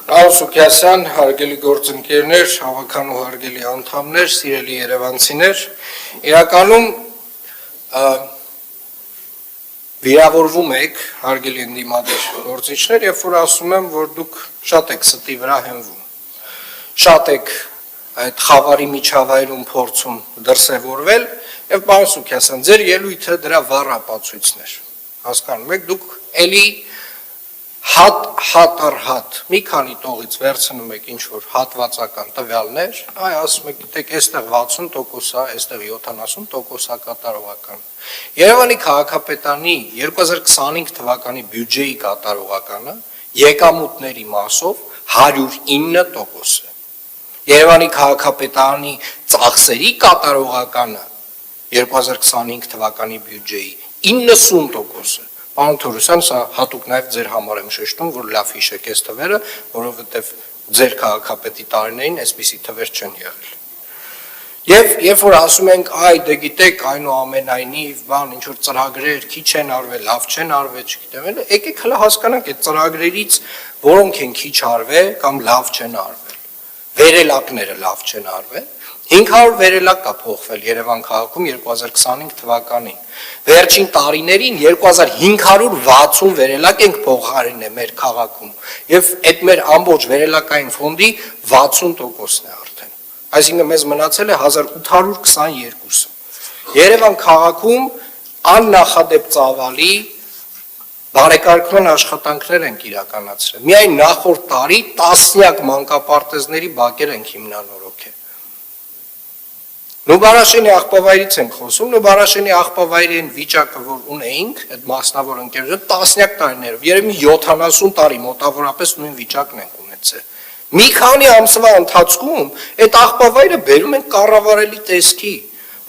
Սուքյասյան, հարգելի գործընկերներ, հավաքանու հարգելի անդամներ, սիրելի երևանցիներ, իրականում վիրավորվում եք, հարգելի ընդդիմադիր գործիչներ, երբ որ ասում եմ, որ դուք շատ եք ստի վրա հենվում, շատ եք այդ խավարի միջավայրում փորձում դրսևորվել, եւ պարոն Սուքյասյան, ձեր ելույթը դրա վառ ապացույցն էր, հասկանում եք, դուք էլի հատ առ հատ, մի քանի տողից վերցնում եք ինչ-որ հատվածական տվյալներ, ասում եք, գիտեք, այստեղ 60% է, այստեղ 70% է կատարողական։ Երևանի քաղաքապետարանի 2025 թվականի բյուջեի կատարողականը եկամուտների մասով 109% է։ Երևանի քաղաքապետարանի ծախսերի կատարողականը 2025 թվականի բյուջեի 90% է։ Պարոն Թորոսյան, սա հատուկ նաև ձեր համար եմ շեշտում, որ լավ հիշեք այս թվերը, որովհետև ձեր քաղաքապետի տարիներին այսպիսի թվեր չեն եղել։ Եվ երբ որ ասում ենք, դե գիտեք, այնուամենայնիվ, ինչ որ ծրագրեր քիչ են արվել, լավ չեն արվել, չգիտեմ, եկեք հələ հասկանանք այդ ծրագրերից որոնք են քիչ արվել կամ լավ չեն արվել։ Վերելակները լավ չեն արվել։ 500 վերելակ կա փոխվել Երևան քաղաքում 2025 թվականին։ Վերջին տարիներին 2560 վերելակ ենք փոխարինել մեր քաղաքում եւ այդ մեր ամբողջ վերելակային ֆոնդի 60%-ն է արդեն։ Այսինքն մեզ մնացել է 1822։ Երևան քաղաքում աննախադեպ ծավալի բարեկարգման աշխատանքներ ենք իրականացրել։ Միայն նախորդ տարի տասնյակ մանկապարտեզների բակեր ենք հիմնանորոգել։ Նուբարաշենի աղբավայրից ենք խոսում, Նուբարաշենի աղբավայրի այն վիճակը, որ ունեինք, այդ մասնավոր ընկերությունը տասնյակ տարիներով, երևի 70 տարի մոտավորապես նույն վիճակն ենք ունեցել։ Մի քանի ամսվա ընթացքում այդ աղբավայրը բերում են կառավարելի տեսքի,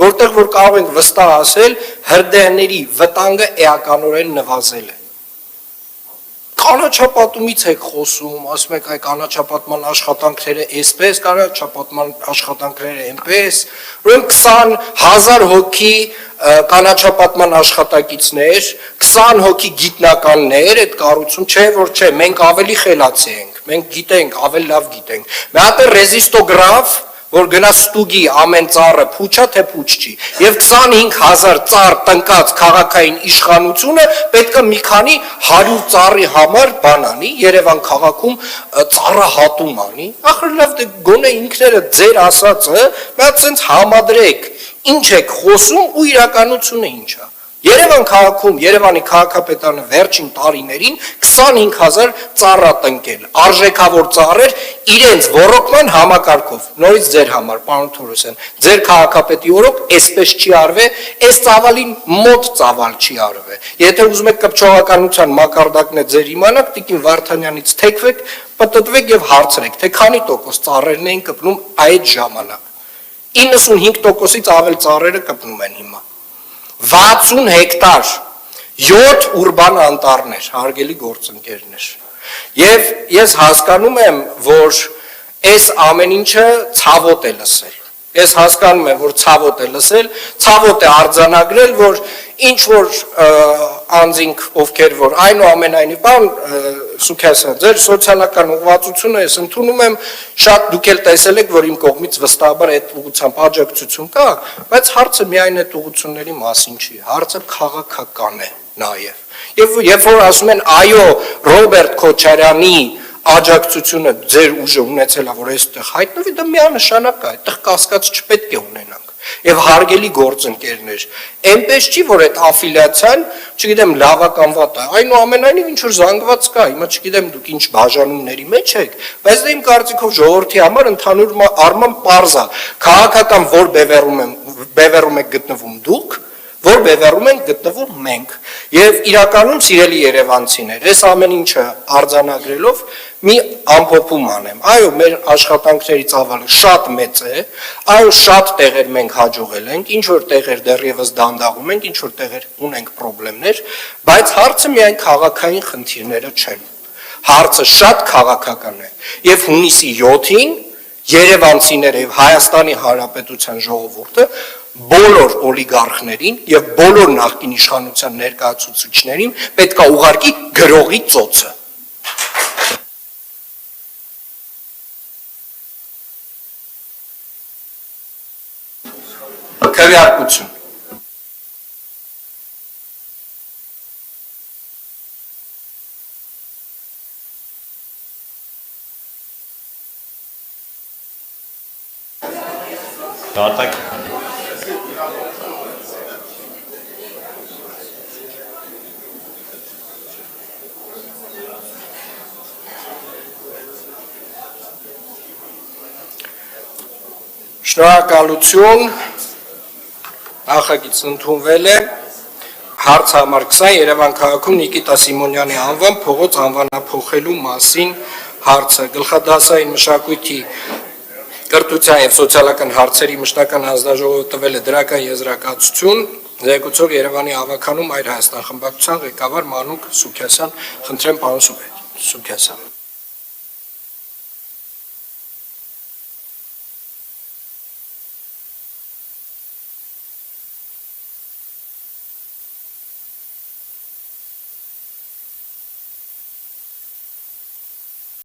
որտեղ որ կարող ենք վստահ ասել, հրդեհների վտանգը էականորեն նվազել է։ Կանաչապատումից եք խոսում, ասում եք այ կանաչապատման աշխատանքները այսպես, կանաչապատման աշխատանքները այնպես, ուրեմն 20,000 հոգի կանաչապատման աշխատակիցներ, 20 հոգի գիտնականներ, այդ կառույցում չէ, որ չէ, մենք ավելի խելացի ենք, մենք գիտենք, ավելի լավ գիտենք։ Մի հատ է ռեզիստոգրաֆ, որ գնա ստուգի ամեն ծառը փուչա թե փուչ չի, եւ 25,000 ծառ տնկած քաղաքային իշխանությունը պետք է մի քանի 100 ծառի համար բանանի Երևան քաղաքում ծառահատում անի, ախր լավ դե գոնե ինքները ձեր ասածը մի հատ sense համադրեք, ինչ եք խոսում ու իրականությունը ինչ է։ Երևան քաղաքում, Երևանի քաղաքապետարանը վերջին տարիներին 25,000 ծառա տնկել, արժեքավոր ծառեր իրենց ոռոգման համակարգով, նորից ձեր համար, պարոն Թորոսյան, ձեր քաղաքապետի օրոք այսպես չի արվել, այս ծավալին մոտ ծավալ չի արվել։ Եթե ուզում եք կպչողականության մակարդակն է ձեր իմանաք, Տիկին Վարդանյանից թեքվեք, պտտվեք եւ հարցրեք, թե քանի տոկոս ծառերն էին կպնում այդ ժամանակ։ 95%-ից ավել ծառերը կպնում են հիմա։ 60 հեկտար 7 ուրբան անտառներ, հարգելի գործընկերներ։ Եվ ես հասկանում եմ, որ այս ամեն ինչը ցավոտ է լսել։ Ես հասկանում եմ, որ ցավոտ է լսել, ցավոտ է արձանագրել, որ ինչ որ անձինք ովքեր որ այնուամենայնիվ, պարոն Սուքյասյան, ձեր սոցիալական ուղղվածությունը ես ընդունում եմ, շատ դուք էլ տեսել եք, որ իմ կողմից վստահաբար այդ ուղղությամբ աջակցություն կա, բայց հարցը միայն այդ ուղղությունների մասին չի, հարցը քաղաքական է նաև։ Եվ երբ որ ասում են, այո, Ռոբերտ Քոչարյանի աջակցությունը ձեր ուժը ունեցել է, որ այստեղ հայտնվի, դա միանշանակ է, այդտեղ կասկած չպետք է ունենանք։ Եվ հարգելի գործընկերներ, այնպես չի, որ այդ աֆիլիացիան, չգիտեմ, լավական վատ է, այնուամենայնիվ ինչ որ զանգված կա, հիմա չգիտեմ դուք ինչ բաժանումների մեջ եք, բայց դա իմ կարծիքով ժողովրդի համար ընդհանուր առմամբ պարզ է, քաղաքական որ բևեռում եք գտնվում դուք, որ բևեռում ենք գտնվում մենք։ Եվ իրականում սիրելի երևանցիներ, այս ամեն ինչը արձանագրելով մի ամփոփում անեմ։ Այո, մեր աշխատանքների ծավալը շատ մեծ է, այո, շատ տեղեր մենք հաջողել ենք, ինչ որ տեղեր դեռևս դանդաղում ենք, ինչ որ տեղեր ունենք խնդիրներ, բայց հարցը միայն քաղաքային խնդիրները չեն։ Հարցը շատ քաղաքական է։ Եվ հունիսի 7-ին երևանցիները եւ Հայաստանի Հանրապետության ժողովուրդը բոլոր օլիգարխներին եւ բոլոր նախկին իշխանության ներկայացուցիչներին պետք է ուղարկի գրողի ծոցը։ Կարտակ Շնորհակալություն, նախագիծն ընդունվել է, հարց համար 20 Երևան քաղաքում Նիկիտա Սիմոնյանի անվան փողոց անվանափոխելու մասին հարցը, գլխադասային մշակույթի կրթության և սոցիալական հարցերի մշտական հանձնաժողովը տվել է դրական եզրակացություն, զեկուցող Երևանի ավագանում Այր Հայաստան խմբակցության ղեկավար Մանուկ Սուքիասյան, խնդրեմ պարոն Սուքիասյան։